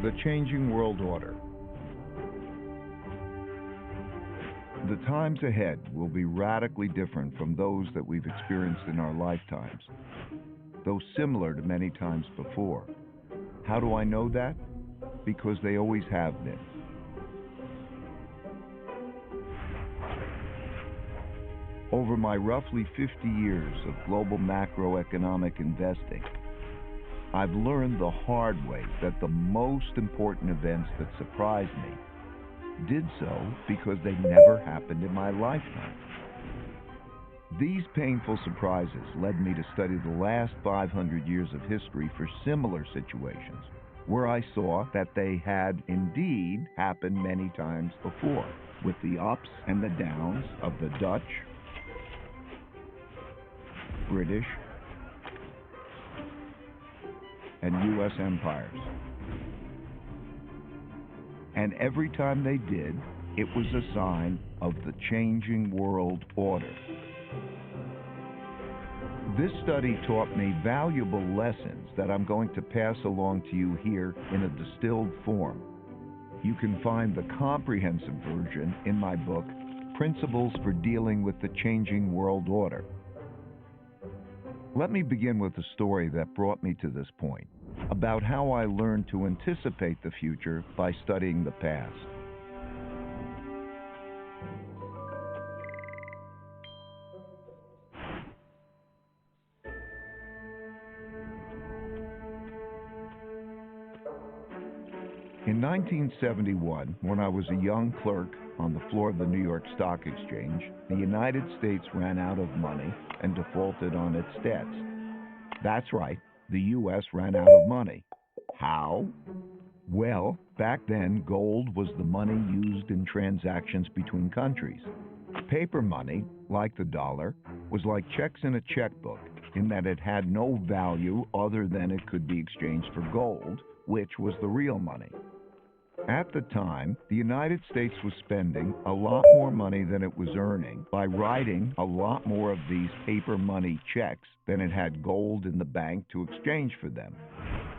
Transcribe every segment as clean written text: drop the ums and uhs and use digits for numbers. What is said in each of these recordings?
The changing world order. The times ahead will be radically different from those that we've experienced in our lifetimes, though similar to many times before. How do I know that? Because they always have been. Over my roughly 50 years of global macroeconomic investing, I've learned the hard way that the most important events that surprised me did so because they never happened in my lifetime. These painful surprises led me to study the last 500 years of history for similar situations, where I saw that they had indeed happened many times before, with the ups and the downs of the Dutch, British, and U.S. empires. And every time they did, it was a sign of the changing world order. This study taught me valuable lessons that I'm going to pass along to you here in a distilled form. You can find the comprehensive version in my book, Principles for Dealing with the Changing World Order. Let me begin with a story that brought me to this point, about how I learned to anticipate the future by studying the past. In 1971, when I was a young clerk on the floor of the New York Stock Exchange, the United States ran out of money and defaulted on its debts. That's right, the U.S. ran out of money. How? Well, back then, gold was the money used in transactions between countries. Paper money, like the dollar, was like checks in a checkbook in that it had no value other than it could be exchanged for gold, which was the real money. At the time, the United States was spending a lot more money than it was earning by writing a lot more of these paper money checks than it had gold in the bank to exchange for them.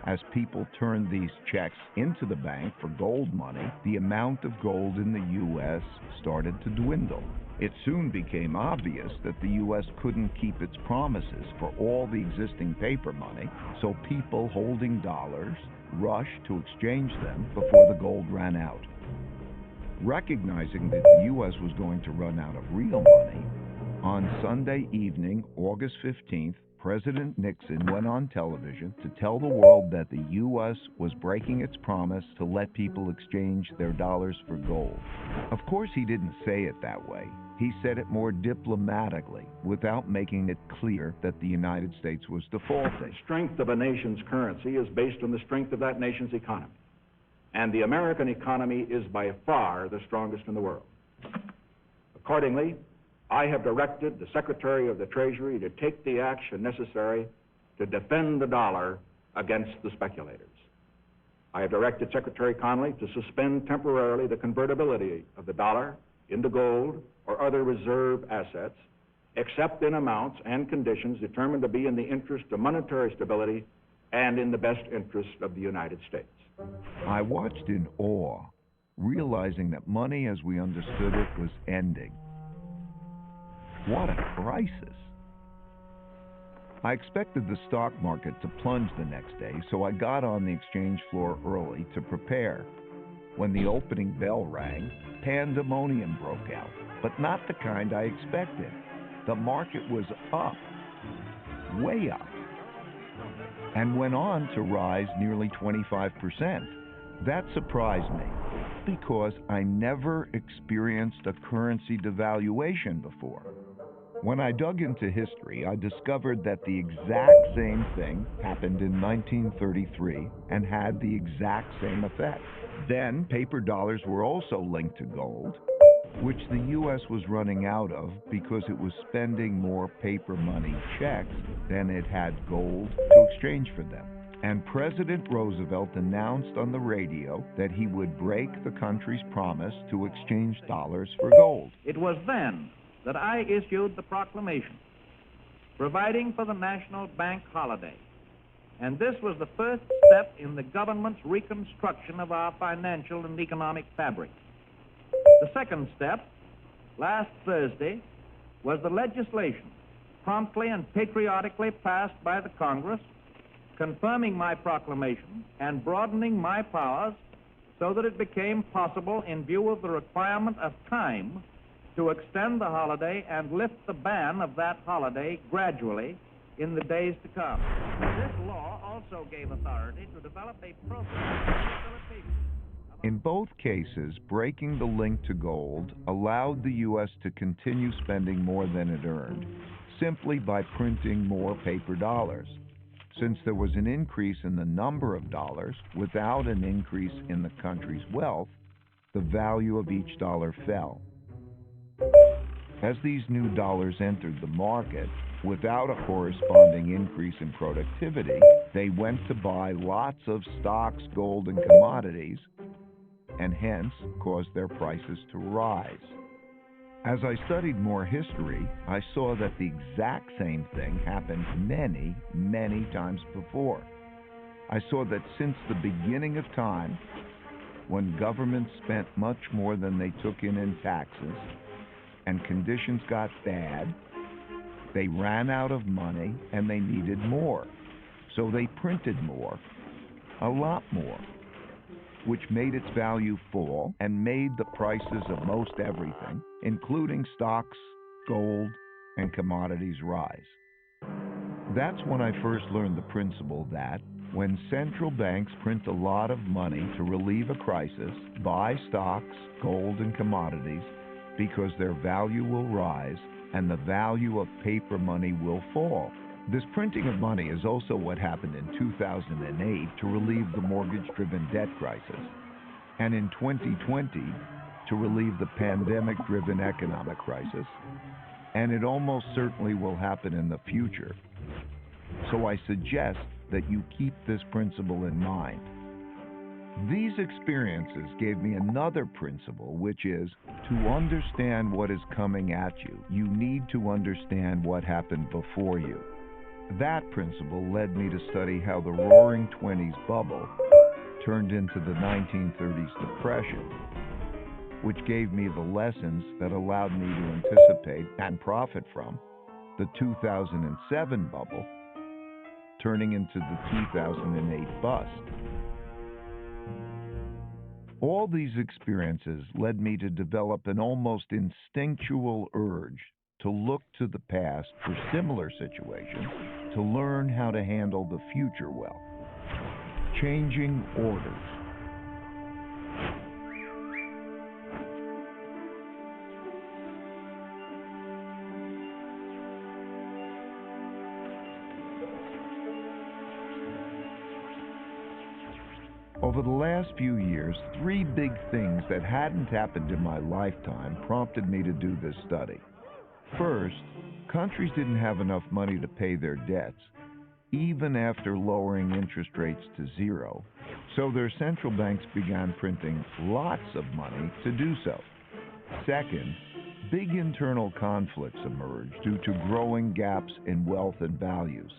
As people turned these checks into the bank for gold money, the amount of gold in the U.S. started to dwindle. It soon became obvious that the U.S. couldn't keep its promises for all the existing paper money, so people holding dollars rushed to exchange them before the gold ran out. Recognizing that the U.S. was going to run out of real money, on Sunday evening, August 15th, President Nixon went on television to tell the world that the U.S. was breaking its promise to let people exchange their dollars for gold. Of course, he didn't say it that way. He said it more diplomatically, without making it clear that the United States was defaulting. The strength of a nation's currency is based on the strength of that nation's economy. And the American economy is by far the strongest in the world. Accordingly, I have directed the Secretary of the Treasury to take the action necessary to defend the dollar against the speculators. I have directed Secretary Connally to suspend temporarily the convertibility of the dollar into gold or other reserve assets, except in amounts and conditions determined to be in the interest of monetary stability and in the best interest of the United States. I watched in awe, realizing that money as we understood it was ending. What a crisis. I expected the stock market to plunge the next day, so I got on the exchange floor early to prepare. When the opening bell rang, pandemonium broke out, but not the kind I expected. The market was up, way up, and went on to rise nearly 25%. That surprised me because I never experienced a currency devaluation before. When I dug into history, I discovered that the exact same thing happened in 1933 and had the exact same effect. Then, paper dollars were also linked to gold, which the U.S. was running out of because it was spending more paper money checks than it had gold to exchange for them. And President Roosevelt announced on the radio that he would break the country's promise to exchange dollars for gold. It was then that I issued the proclamation providing for the national bank holiday and this was the first step in the government's reconstruction of our financial and economic fabric. The second step, last Thursday, was the legislation promptly and patriotically passed by the Congress, confirming my proclamation and broadening my powers so that it became possible, in view of the requirement of time, to extend the holiday and lift the ban of that holiday gradually in the days to come. This law also gave authority to develop a program for facilitation. In both cases, breaking the link to gold allowed the U.S. to continue spending more than it earned, simply by printing more paper dollars. Since there was an increase in the number of dollars without an increase in the country's wealth, the value of each dollar fell. As these new dollars entered the market, without a corresponding increase in productivity, they went to buy lots of stocks, gold, and commodities, and hence caused their prices to rise. As I studied more history, I saw that the exact same thing happened many, many times before. I saw that since the beginning of time, when governments spent much more than they took in taxes, and conditions got bad, they ran out of money and they needed more. So they printed more, a lot more, which made its value fall and made the prices of most everything, including stocks, gold, and commodities, rise. That's when I first learned the principle that when central banks print a lot of money to relieve a crisis, buy stocks, gold, and commodities because their value will rise and the value of paper money will fall. This printing of money is also what happened in 2008 to relieve the mortgage-driven debt crisis, and in 2020 to relieve the pandemic-driven economic crisis, and it almost certainly will happen in the future. So I suggest that you keep this principle in mind. These experiences gave me another principle, which is to understand what is coming at you, you need to understand what happened before you. That principle led me to study how the Roaring '20s bubble turned into the 1930s depression, which gave me the lessons that allowed me to anticipate and profit from the 2007 bubble turning into the 2008 bust. All these experiences led me to develop an almost instinctual urge to look to the past for similar situations to learn how to handle the future well. Changing orders. Over the last few years, three big things that hadn't happened in my lifetime prompted me to do this study. First, countries didn't have enough money to pay their debts, even after lowering interest rates to zero, so their central banks began printing lots of money to do so. Second, big internal conflicts emerged due to growing gaps in wealth and values.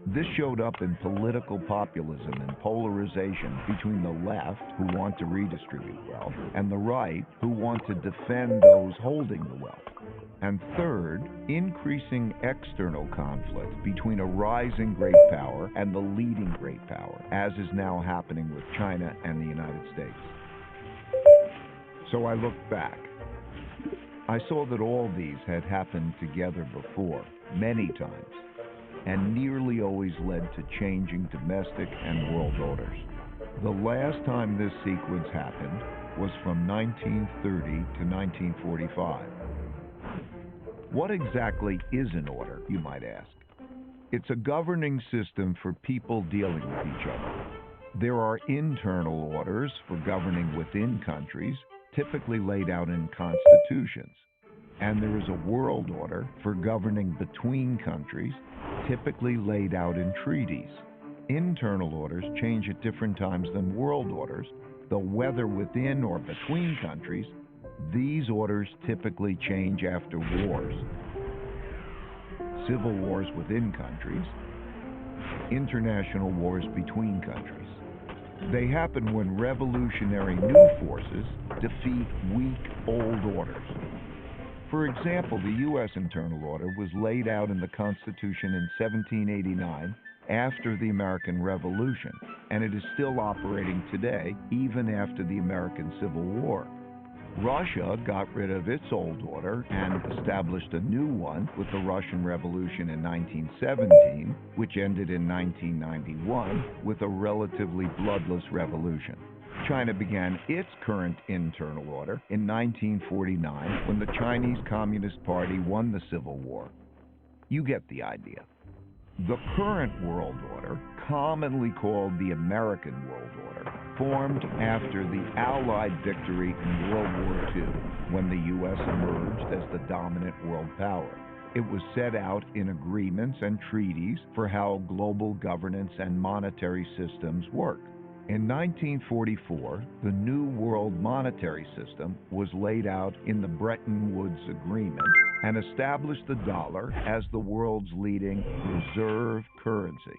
This showed up in political populism and polarization between the left, who want to redistribute wealth, and the right, who want to defend those holding the wealth. And third, increasing external conflict between a rising great power and the leading great power, as is now happening with China and the United States. So I looked back. I saw that all these had happened together before, many times, and nearly always led to changing domestic and world orders. The last time this sequence happened was from 1930 to 1945. What exactly is an order, you might ask? It's a governing system for people dealing with each other. There are internal orders for governing within countries, typically laid out in constitutions. And there is a world order for governing between countries, typically laid out in treaties. Internal orders change at different times than world orders, though whether within or between countries, these orders typically change after wars. Civil wars within countries, international wars between countries. They happen when revolutionary new forces defeat weak old orders. For example, the U.S. internal order was laid out in the Constitution in 1789 after the American Revolution, and it is still operating today, even after the American Civil War. Russia got rid of its old order and established a new one with the Russian Revolution in 1917, which ended in 1991 with a relatively bloodless revolution. China began its current internal order in 1949 when the Chinese Communist Party won the Civil War. You get the idea. The current world order, commonly called the American World Order, formed after the Allied victory in World War II, when the U.S. emerged as the dominant world power. It was set out in agreements and treaties for how global governance and monetary systems work. In 1944, the New World Monetary System was laid out in the Bretton Woods Agreement and established the dollar as the world's leading reserve currency.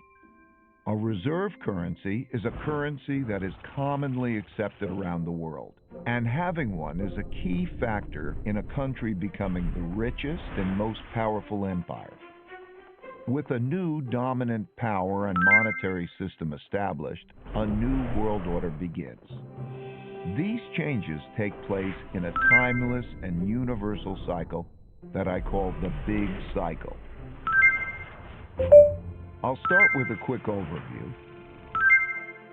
A reserve currency is a currency that is commonly accepted around the world, and having one is a key factor in a country becoming the richest and most powerful empire. With a new dominant power and monetary system established, a new world order begins. These changes take place in a timeless and universal cycle that I call the Big Cycle. I'll start with a quick overview,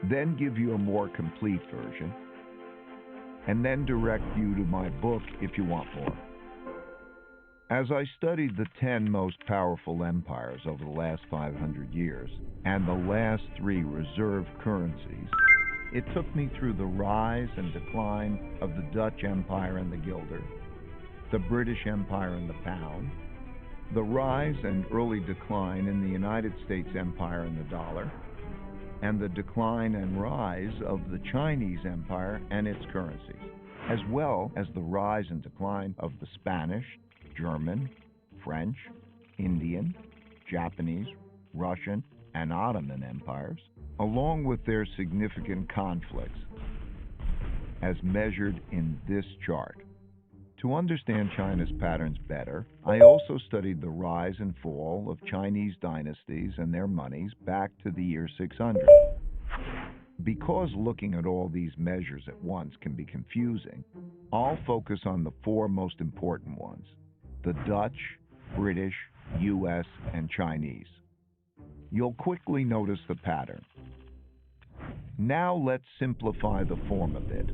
then give you a more complete version, and then direct you to my book if you want more. As I studied the 10 most powerful empires over the last 500 years and the last 3 reserve currencies, it took me through the rise and decline of the Dutch Empire and the guilder, the British Empire and the pound, the rise and early decline in the United States Empire and the dollar, and the decline and rise of the Chinese Empire and its currencies, as well as the rise and decline of the Spanish, German, French, Indian, Japanese, Russian, and Ottoman empires, along with their significant conflicts, as measured in this chart. To understand China's patterns better, I also studied the rise and fall of Chinese dynasties and their monies back to the year 600. Because looking at all these measures at once can be confusing, I'll focus on the 4 most important ones: the Dutch, British, U.S., and Chinese. You'll quickly notice the pattern. Now let's simplify the form a bit.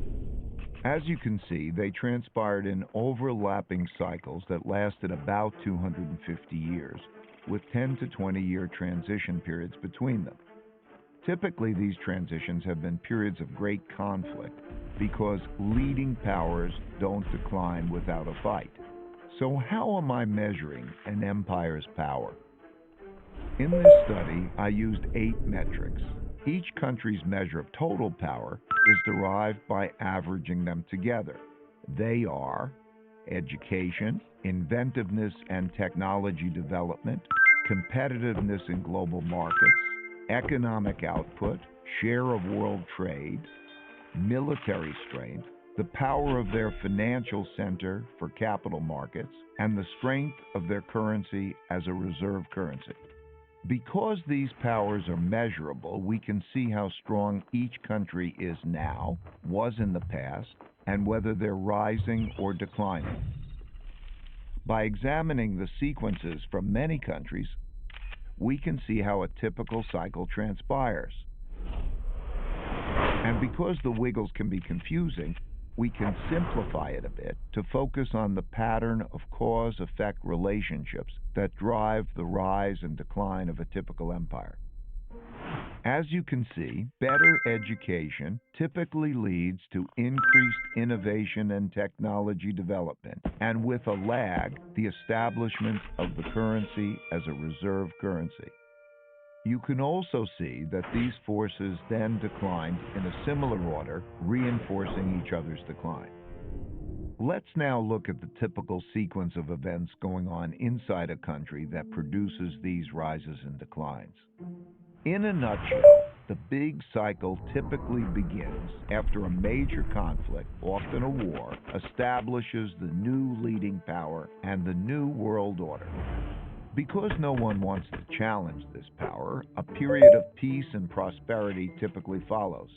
As you can see, they transpired in overlapping cycles that lasted about 250 years, with 10 to 20-year transition periods between them. Typically, these transitions have been periods of great conflict because leading powers don't decline without a fight. So how am I measuring an empire's power? In this study, I used 8 metrics. Each country's measure of total power is derived by averaging them together. They are education, inventiveness and technology development, competitiveness in global markets, economic output, share of world trade, military strength, the power of their financial center for capital markets, and the strength of their currency as a reserve currency. Because these powers are measurable, we can see how strong each country is now, was in the past, and whether they're rising or declining. By examining the sequences from many countries, we can see how a typical cycle transpires. And because the wiggles can be confusing, we can simplify it a bit to focus on the pattern of cause-effect relationships that drive the rise and decline of a typical empire. As you can see, better education typically leads to increased innovation and technology development, and with a lag, the establishment of the currency as a reserve currency. You can also see that these forces then declined in a similar order, reinforcing each other's decline. Let's now look at the typical sequence of events going on inside a country that produces these rises and declines. In a nutshell, the big cycle typically begins after a major conflict, often a war, establishes the new leading power and the new world order. Because no one wants to challenge this power, a period of peace and prosperity typically follows.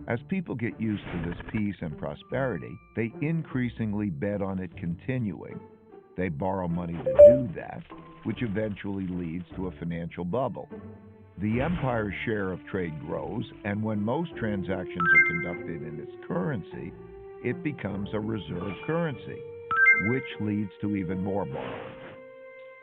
As people get used to this peace and prosperity, they increasingly bet on it continuing. They borrow money to do that, which eventually leads to a financial bubble. The empire's share of trade grows, and when most transactions are conducted in its currency, it becomes a reserve currency, which leads to even more borrowing.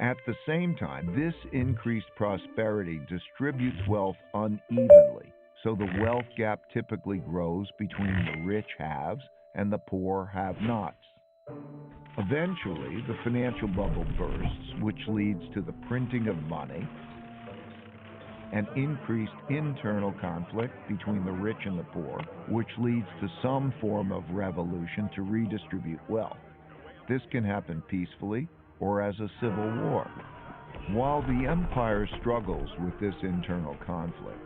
At the same time, this increased prosperity distributes wealth unevenly, so the wealth gap typically grows between the rich haves and the poor have-nots. Eventually, the financial bubble bursts, which leads to the printing of money and increased internal conflict between the rich and the poor, which leads to some form of revolution to redistribute wealth. This can happen peacefully or as a civil war. While the empire struggles with this internal conflict,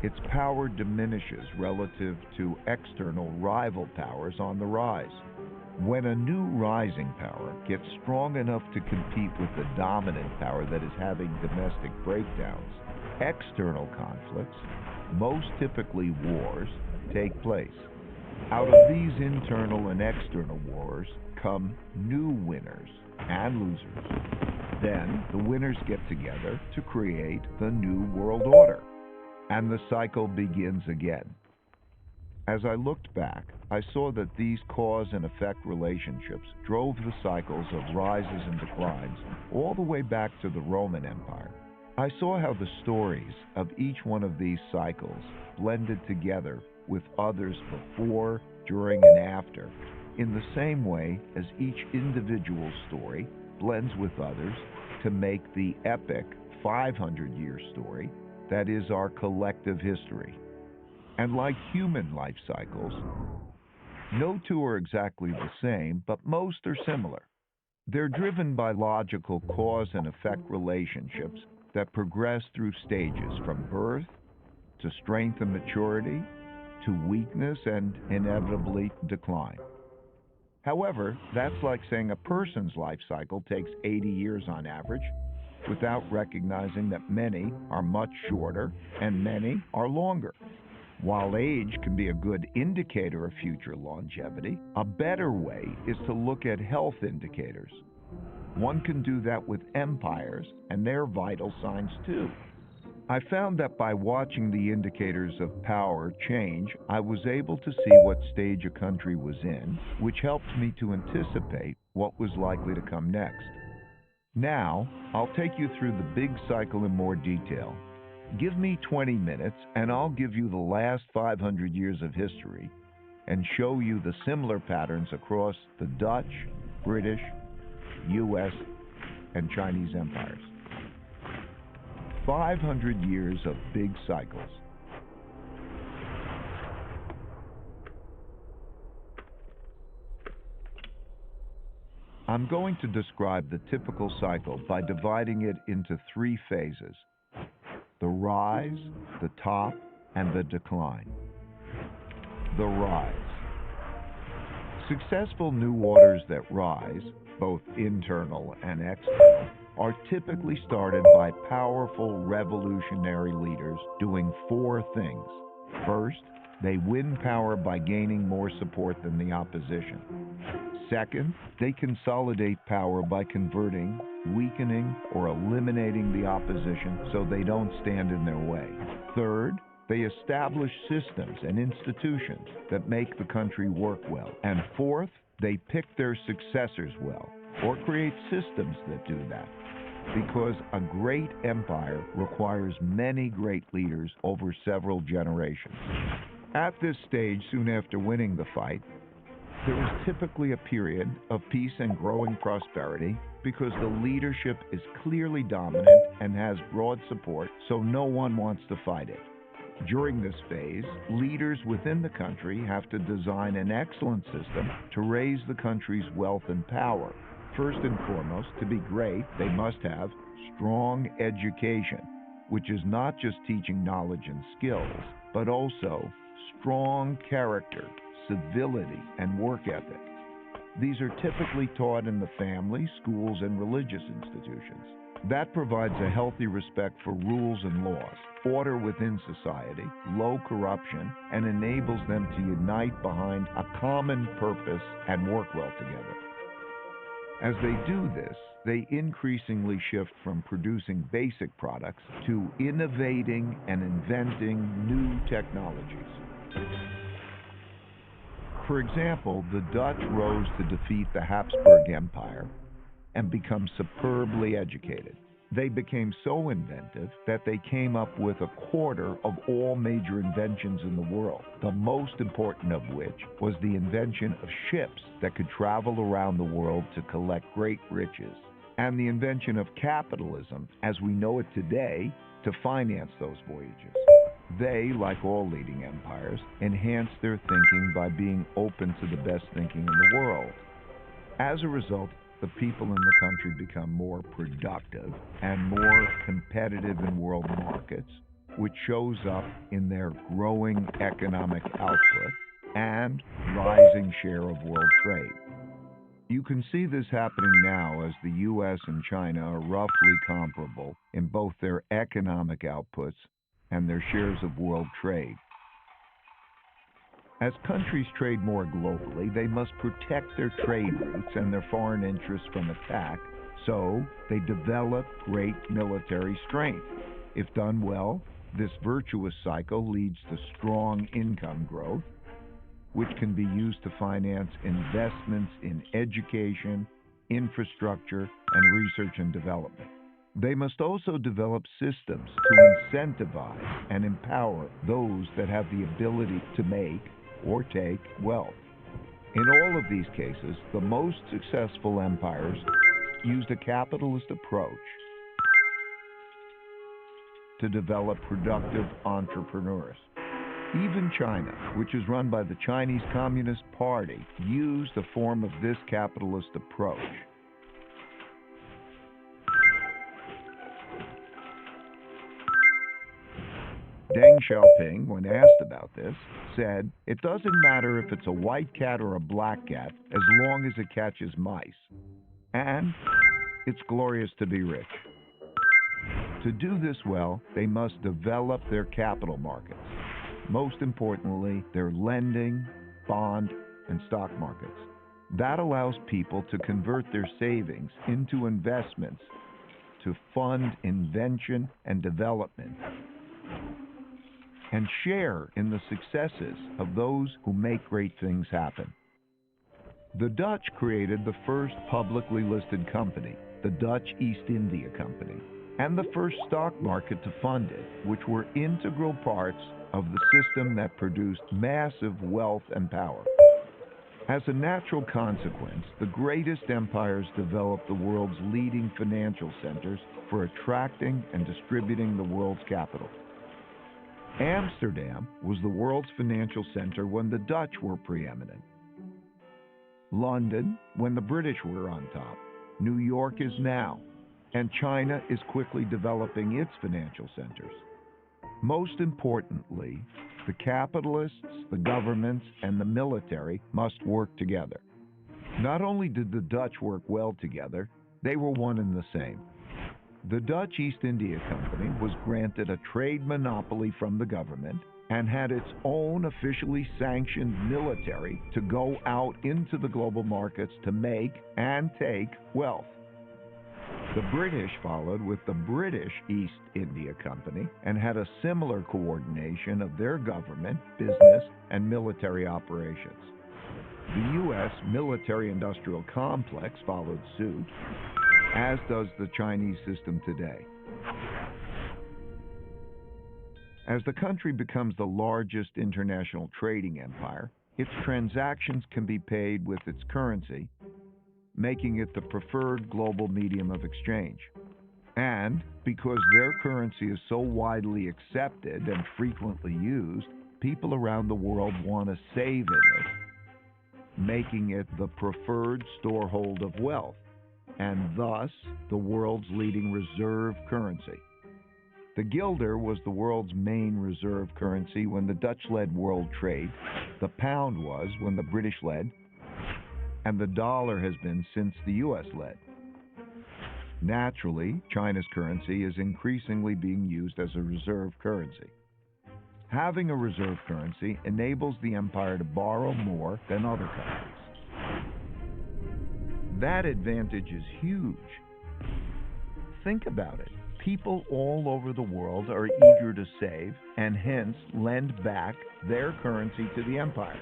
its power diminishes relative to external rival powers on the rise. When a new rising power gets strong enough to compete with the dominant power that is having domestic breakdowns, external conflicts, most typically wars, take place. Out of these internal and external wars come new winners and losers. Then the winners get together to create the new world order, and the cycle begins again. As I looked back, I saw that these cause and effect relationships drove the cycles of rises and declines all the way back to the Roman Empire. I saw how the stories of each one of these cycles blended together with others before, during, and after, in the same way as each individual story blends with others to make the epic 500-year story that is our collective history. And like human life cycles, no two are exactly the same, but most are similar. They're driven by logical cause and effect relationships that progress through stages from birth to strength and maturity to weakness and inevitably decline. However, that's like saying a person's life cycle takes 80 years on average, without recognizing that many are much shorter and many are longer. While age can be a good indicator of future longevity, a better way is to look at health indicators. One can do that with empires and their vital signs too. I found that by watching the indicators of power change, I was able to see what stage a country was in, which helped me to anticipate what was likely to come next. Now, I'll take you through the big cycle in more detail. Give me 20 minutes and I'll give you the last 500 years of history and show you the similar patterns across the Dutch, British, U.S., and Chinese empires. 500 years of big cycles. I'm going to describe the typical cycle by dividing it into three phases: the rise, the top, and the decline. The rise. Successful new orders that rise, both internal and external, are typically started by powerful revolutionary leaders doing four things. First, they win power by gaining more support than the opposition. Second, they consolidate power by converting, weakening, or eliminating the opposition so they don't stand in their way. Third, they establish systems and institutions that make the country work well. And fourth, they pick their successors well, or create systems that do that. Because a great empire requires many great leaders over several generations. At this stage, soon after winning the fight, there is typically a period of peace and growing prosperity because the leadership is clearly dominant and has broad support, so no one wants to fight it. During this phase, leaders within the country have to design an excellent system to raise the country's wealth and power. First and foremost, to be great, they must have strong education. which is not just teaching knowledge and skills, but also strong character, civility, and work ethic. These are typically taught in the family, schools, and religious institutions. That provides a healthy respect for rules and laws, order within society, low corruption, and enables them to unite behind a common purpose and work well together. As they do this, they increasingly shift from producing basic products to innovating and inventing new technologies. For example, the Dutch rose to defeat the Habsburg Empire and become superbly educated. They became so inventive that they came up with a quarter of all major inventions in the world, the most important of which was the invention of ships that could travel around the world to collect great riches, and the invention of capitalism, as we know it today, to finance those voyages. They, like all leading empires, enhanced their thinking by being open to the best thinking in the world. As a result, the people in the country become more productive and more competitive in world markets, which shows up in their growing economic output and rising share of world trade. You can see this happening now as the U.S. and China are roughly comparable in both their economic outputs and their shares of world trade. As countries trade more globally, they must protect their trade routes and their foreign interests from attack, so they develop great military strength. If done well, this virtuous cycle leads to strong income growth, which can be used to finance investments in education, infrastructure, and research and development. They must also develop systems to incentivize and empower those that have the ability to make or take wealth. In all of these cases, the most successful empires used a capitalist approach to develop productive entrepreneurs. Even China, which is run by the Chinese Communist Party, used a form of this capitalist approach. Deng Xiaoping, when asked about this, said, "It doesn't matter if it's a white cat or a black cat, as long as it catches mice. And it's glorious to be rich." To do this well, they must develop their capital markets. Most importantly, their lending, bond, and stock markets. That allows people to convert their savings into investments to fund invention and development, and share in the successes of those who make great things happen. The Dutch created the first publicly listed company, the Dutch East India Company, and the first stock market to fund it, which were integral parts of the system that produced massive wealth and power. As a natural consequence, the greatest empires developed the world's leading financial centers for attracting and distributing the world's capital. Amsterdam was the world's financial center when the Dutch were preeminent. London, when the British were on top. New York is now, and China is quickly developing its financial centers. Most importantly, the capitalists, the governments, and the military must work together. Not only did the Dutch work well together, they were one and the same. The Dutch East India Company was granted a trade monopoly from the government and had its own officially sanctioned military to go out into the global markets to make and take wealth. The British followed with the British East India Company and had a similar coordination of their government, business, and military operations. The U.S. military-industrial complex followed suit, as does the Chinese system today. As the country becomes the largest international trading empire, its transactions can be paid with its currency, making it the preferred global medium of exchange. And because their currency is so widely accepted and frequently used, people around the world want to save in it, making it the preferred storehold of wealth, and thus the world's leading reserve currency. The guilder was the world's main reserve currency when the Dutch led world trade, the pound was when the British led, and the dollar has been since the U.S. led. Naturally, China's currency is increasingly being used as a reserve currency. Having a reserve currency enables the empire to borrow more than other countries. That advantage is huge. Think about it. People all over the world are eager to save and hence lend back their currency to the empire.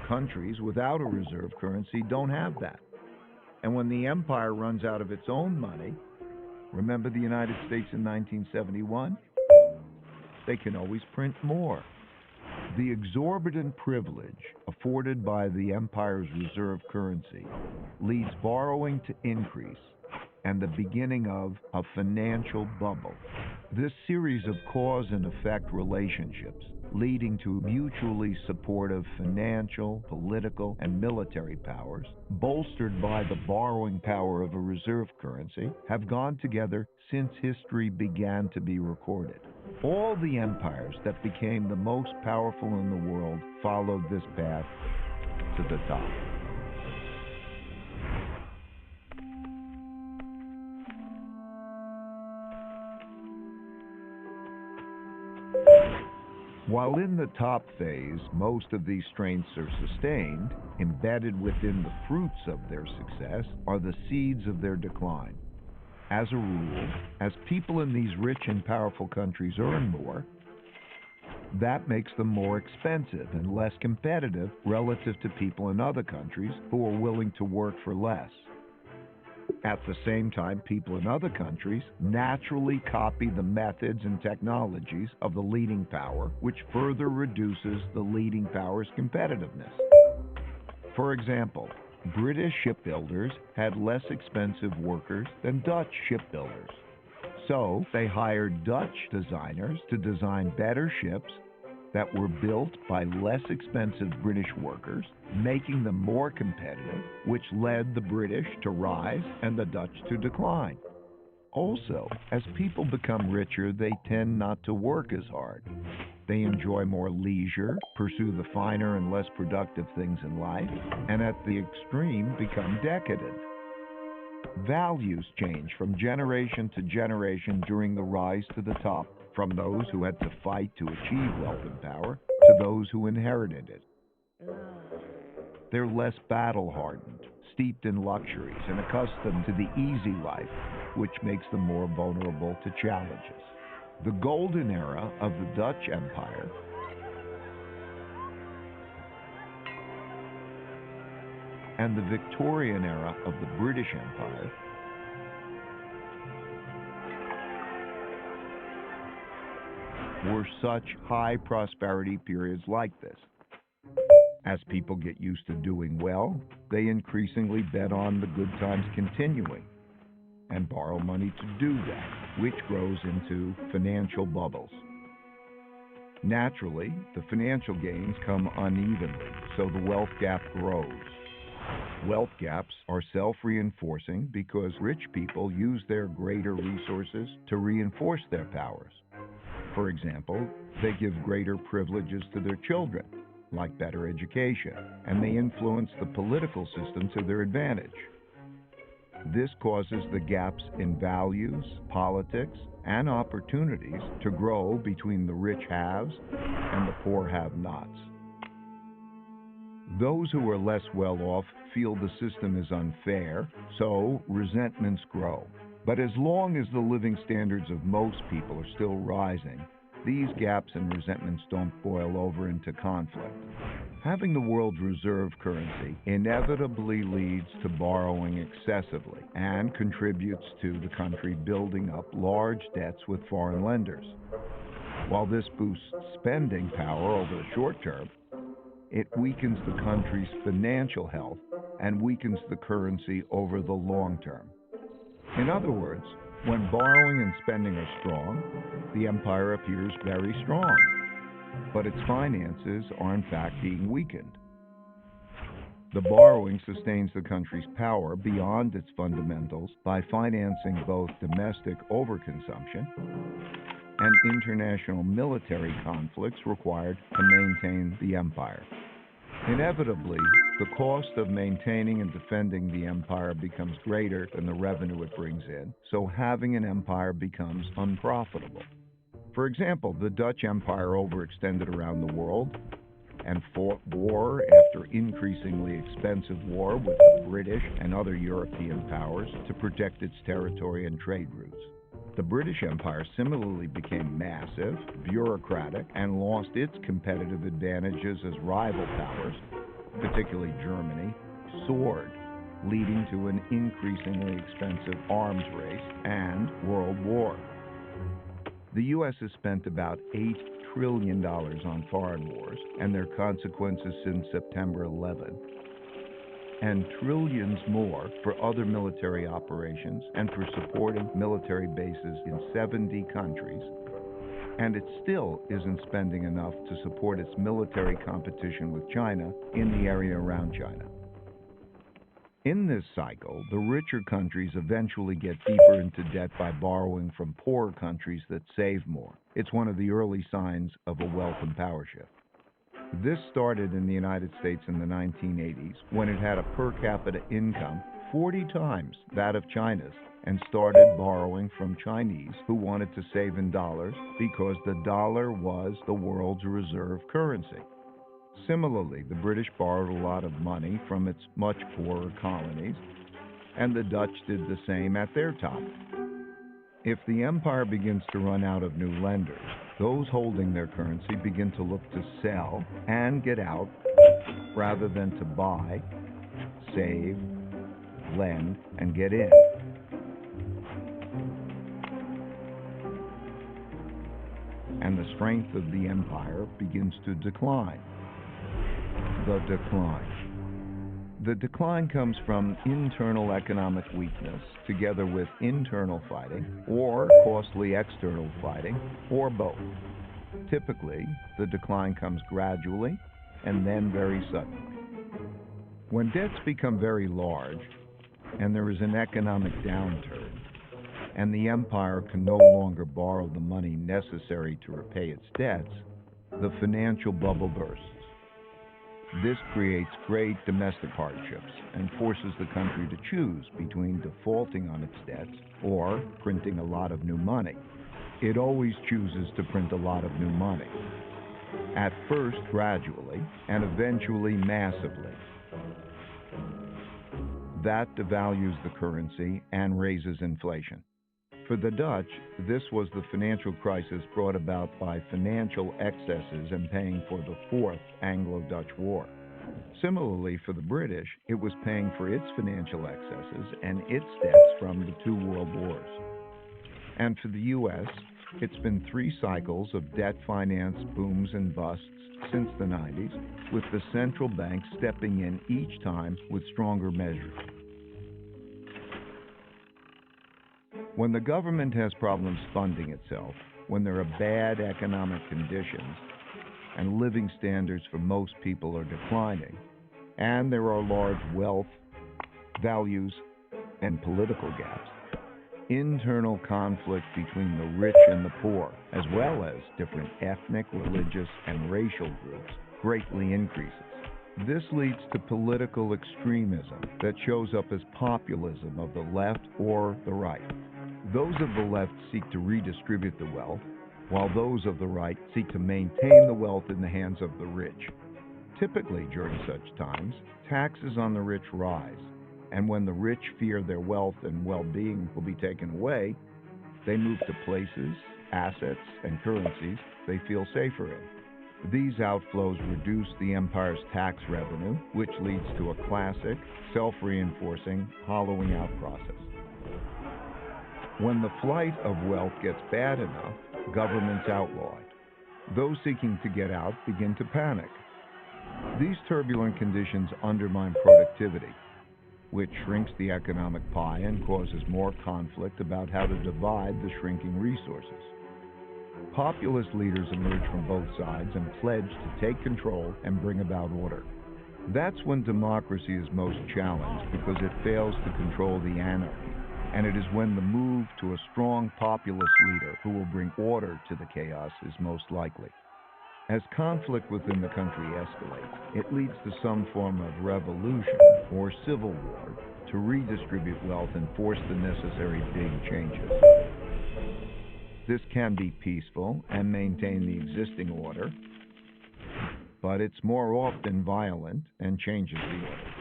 Countries without a reserve currency don't have that. And when the empire runs out of its own money, remember the United States in 1971? They can always print more. The exorbitant privilege afforded by the empire's reserve currency leads borrowing to increase and the beginning of a financial bubble. This series of cause and effect relationships leading to mutually supportive financial, political, and military powers, bolstered by the borrowing power of a reserve currency, have gone together since history began to be recorded. All the empires that became the most powerful in the world followed this path to the top. While in the top phase, most of these strengths are sustained, embedded within the fruits of their success are the seeds of their decline. As a rule, as people in these rich and powerful countries earn more, that makes them more expensive and less competitive relative to people in other countries who are willing to work for less. At the same time, people in other countries naturally copy the methods and technologies of the leading power, which further reduces the leading power's competitiveness. For example, British shipbuilders had less expensive workers than Dutch shipbuilders. So they hired Dutch designers to design better ships that were built by less expensive British workers, making them more competitive, which led the British to rise and the Dutch to decline. Also, as people become richer, they tend not to work as hard. They enjoy more leisure, pursue the finer and less productive things in life, and at the extreme become decadent. Values change from generation to generation during the rise to the top, from those who had to fight to achieve wealth and power to those who inherited it. They're less battle-hardened, steeped in luxuries, and accustomed to the easy life, which makes them more vulnerable to challenges. The golden era of the Dutch Empire and the Victorian era of the British Empire were such high prosperity periods like this. As people get used to doing well, they increasingly bet on the good times continuing and borrow money to do that, which grows into financial bubbles. Naturally, the financial gains come unevenly, so the wealth gap grows. Wealth gaps are self-reinforcing because rich people use their greater resources to reinforce their powers. For example, they give greater privileges to their children, like better education, and they influence the political system to their advantage. This causes the gaps in values, politics, and opportunities to grow between the rich haves and the poor have-nots. Those who are less well off feel the system is unfair, so resentments grow. But as long as the living standards of most people are still rising, these gaps and resentments don't boil over into conflict. Having the world's reserve currency inevitably leads to borrowing excessively and contributes to the country building up large debts with foreign lenders. While this boosts spending power over the short term, it weakens the country's financial health and weakens the currency over the long term. In other words, when borrowing and spending are strong, the empire appears very strong, but its finances are in fact being weakened. The borrowing sustains the country's power beyond its fundamentals by financing both domestic overconsumption and international military conflicts required to maintain the empire. Inevitably, the cost of maintaining and defending the empire becomes greater than the revenue it brings in, so having an empire becomes unprofitable. For example, the Dutch Empire overextended around the world and fought war after increasingly expensive war with the British and other European powers to protect its territory and trade routes. The British Empire similarly became massive, bureaucratic, and lost its competitive advantages as rival powers, particularly Germany, soared, leading to an increasingly expensive arms race and World War. The U.S. has spent about $8 trillion on foreign wars and their consequences since September 11, and trillions more for other military operations and for supporting military bases in 70 countries, and it still isn't spending enough to support its military competition with China in the area around China. In this cycle, the richer countries eventually get deeper into debt by borrowing from poorer countries that save more. It's one of the early signs of a wealth and power shift. This started in the United States in the 1980s when it had a per capita income 40 times that of China's and started borrowing from Chinese who wanted to save in dollars because the dollar was the world's reserve currency. Similarly, the British borrowed a lot of money from its much poorer colonies, and the Dutch did the same at their top. If the empire begins to run out of new lenders, those holding their currency begin to look to sell and get out rather than to buy, save, lend, and get in. And the strength of the empire begins to decline. The decline. The decline comes from internal economic weakness together with internal fighting or costly external fighting or both. Typically, the decline comes gradually and then very suddenly. When debts become very large and there is an economic downturn and the empire can no longer borrow the money necessary to repay its debts, the financial bubble bursts. This creates great domestic hardships and forces the country to choose between defaulting on its debts or printing a lot of new money. It always chooses to print a lot of new money, at first gradually and eventually massively. That devalues the currency and raises inflation. For the Dutch, this was the financial crisis brought about by financial excesses and paying for the Fourth Anglo-Dutch War. Similarly, for the British, it was paying for its financial excesses and its debts from the two world wars. And for the U.S., it's been 3 cycles of debt finance booms and busts since the 90s, with the central bank stepping in each time with stronger measures. When the government has problems funding itself, when there are bad economic conditions, and living standards for most people are declining, and there are large wealth, values, and political gaps, internal conflict between the rich and the poor, as well as different ethnic, religious, and racial groups, greatly increases. This leads to political extremism that shows up as populism of the left or the right. Those of the left seek to redistribute the wealth, while those of the right seek to maintain the wealth in the hands of the rich. Typically, during such times, taxes on the rich rise, and when the rich fear their wealth and well-being will be taken away, they move to places, assets, and currencies they feel safer in. These outflows reduce the empire's tax revenue, which leads to a classic, self-reinforcing, hollowing out process. When the flight of wealth gets bad enough, governments outlaw it. Those seeking to get out begin to panic. These turbulent conditions undermine productivity, which shrinks the economic pie and causes more conflict about how to divide the shrinking resources. Populist leaders emerge from both sides and pledge to take control and bring about order. That's when democracy is most challenged because it fails to control the anarchy and it is when the move to a strong populist leader who will bring order to the chaos is most likely. As conflict within the country escalates, it leads to some form of revolution or civil war to redistribute wealth and force the necessary big changes. This can be peaceful and maintain the existing order, but it's more often violent and changes the order.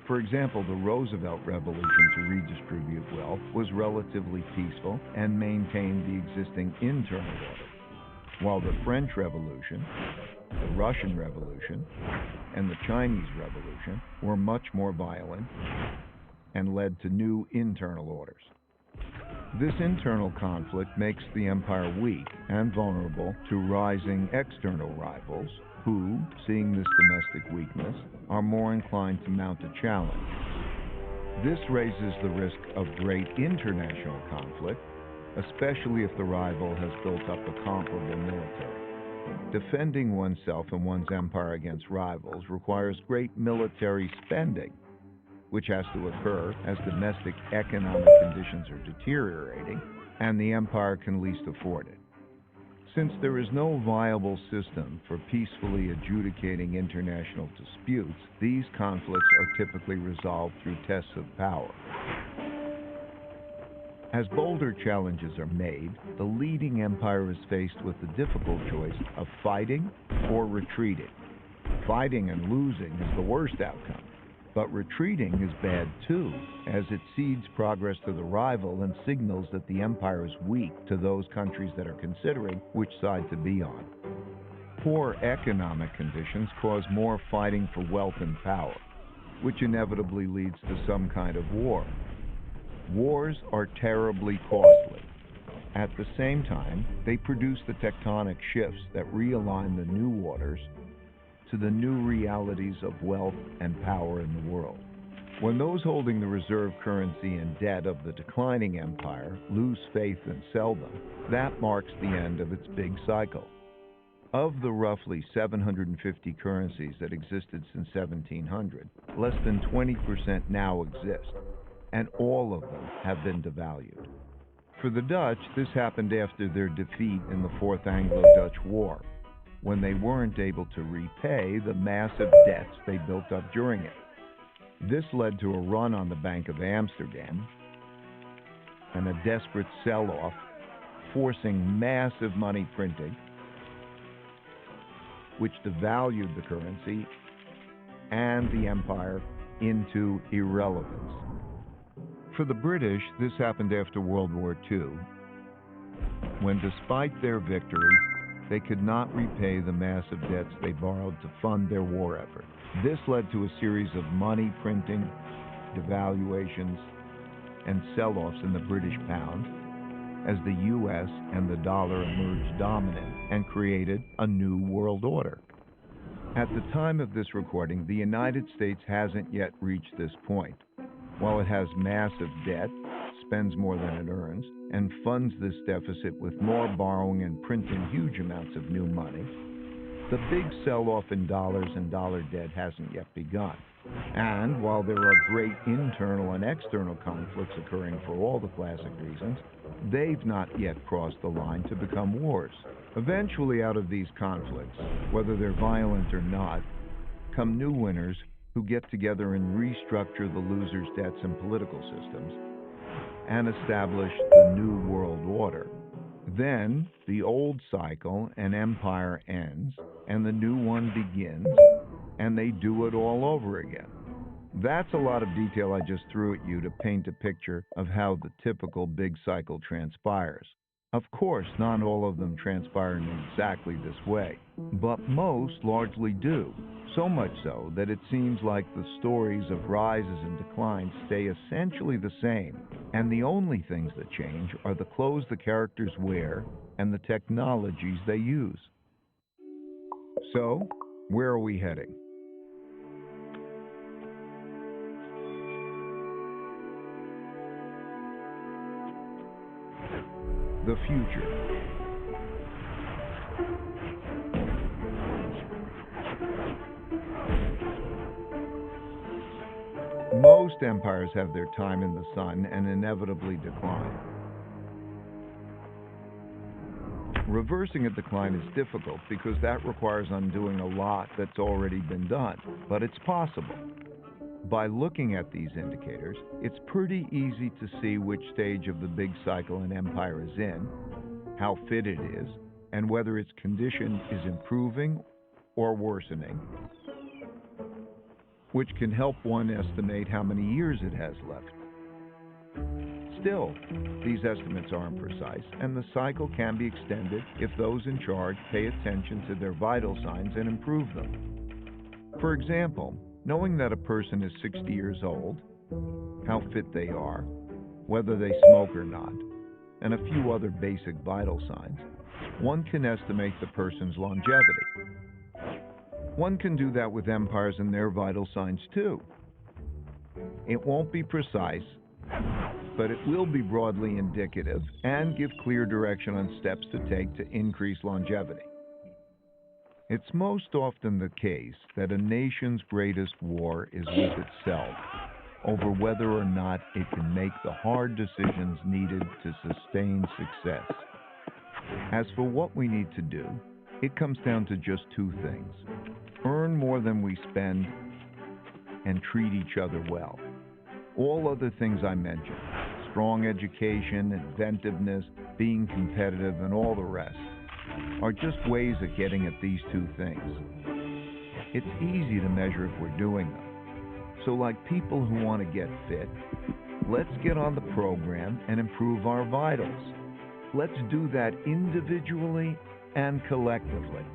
For example, the Roosevelt Revolution to redistribute wealth was relatively peaceful and maintained the existing internal order, while the French Revolution, the Russian Revolution, and the Chinese Revolution were much more violent and led to new internal orders. This internal conflict makes the empire weak and vulnerable to rising external rivals who, seeing this domestic weakness, are more inclined to mount a challenge. This raises the risk of great international conflict, especially if the rival has built up a comparable military. Defending oneself and one's empire against rivals requires great military spending, which has to occur as domestic economic conditions are deteriorating and the empire can least afford it. Since there is no viable system for peacefully adjudicating international disputes, these conflicts are typically resolved through tests of power. As bolder challenges are made, the leading empire is faced with the difficult choice of fighting or retreating. Fighting and losing is the worst outcome, but retreating is bad too, as it cedes progress to the rival and signals that the empire is weak to those countries that are considering which side to be on. Poor economic conditions cause more fighting for wealth and power, which inevitably leads to some kind of war. Wars are terribly costly. At the same time, they produce the tectonic shifts that realign the new orders to the new realities of wealth and power in the world. When those holding the reserve currency and debt of the declining empire lose faith and sell them, that marks the end of its big cycle. Of the roughly 750 currencies that existed since 1700, less than 20% now exist, and all of them have been devalued. For the Dutch, this happened after their defeat in the Fourth Anglo-Dutch War, when they weren't able to repay the massive debts they built up during it. This led to a run on the Bank of Amsterdam and a desperate sell-off, forcing massive money printing, which devalued the currency and the empire into irrelevance. For the British, this happened after World War II, when despite their victory, they could not repay the massive debts they borrowed to fund their war effort. This led to a series of money printing, devaluations, and sell-offs in the British pound as the U.S. and the dollar emerged dominant and created a new world order. At the time of this recording, the United States hasn't yet reached this point. While it has massive debt, spends more than it earns, and funds this deficit with more borrowing and printing huge amounts of new money, the big sell-off in dollars and dollar debt hasn't yet begun. And while there are great internal and external conflicts occurring for all the classic reasons, they've not yet crossed the line to become wars. Eventually, out of these conflicts, whether they're violent or not, come new winners who get together and restructure the losers' debts and political systems and establish the new world order. Then the old cycle and empire ends and the new one begins, and they do it all over again. That's a lot of detail I just threw at you to paint a picture of how the typical big cycle transpires. Of course, not all of them transpire in exactly this way, but most largely do. So much so that it seems like the stories of rises and declines stay essentially the same, and the only things that change are the clothes the characters wear and the technologies they use. So, where are we heading? The future. Most empires have their time in the sun and inevitably decline. Reversing a decline is difficult because that requires undoing a lot that's already been done, but it's possible. By looking at these indicators, it's pretty easy to see which stage of the big cycle an empire is in, how fit it is, and whether its condition is improving or worsening, which can help one estimate how many years it has left. Still, these estimates aren't precise, and the cycle can be extended if those in charge pay attention to their vital signs and improve them. For example, knowing that a person is 60 years old, how fit they are, whether they smoke or not, and a few other basic vital signs, one can estimate the person's longevity. One can do that with empires and their vital signs too. It won't be precise, but it will be broadly indicative and give clear direction on steps to take to increase longevity. It's most often the case that a nation's greatest war is with itself over whether or not it can make the hard decisions needed to sustain success. As for what we need to do, it comes down to just two things: earn more than we spend and treat each other well. All other things I mentioned, strong education, inventiveness, being competitive, and all the rest, are just ways of getting at these two things. It's easy to measure if we're doing them. So like people who want to get fit, let's get on the program and improve our vitals. Let's do that individually and collectively.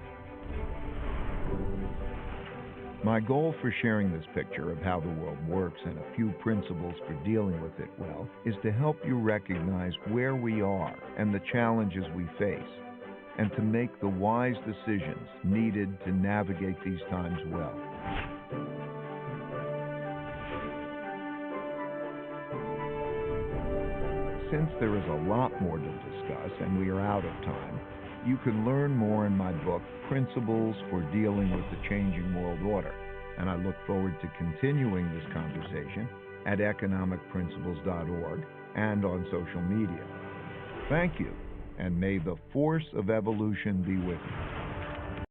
My goal for sharing this picture of how the world works and a few principles for dealing with it well is to help you recognize where we are and the challenges we face, and to make the wise decisions needed to navigate these times well. Since there is a lot more to discuss and we are out of time, you can learn more in my book, Principles for Dealing with the Changing World Order, and I look forward to continuing this conversation at economicprinciples.org and on social media. Thank you, and may the force of evolution be with you.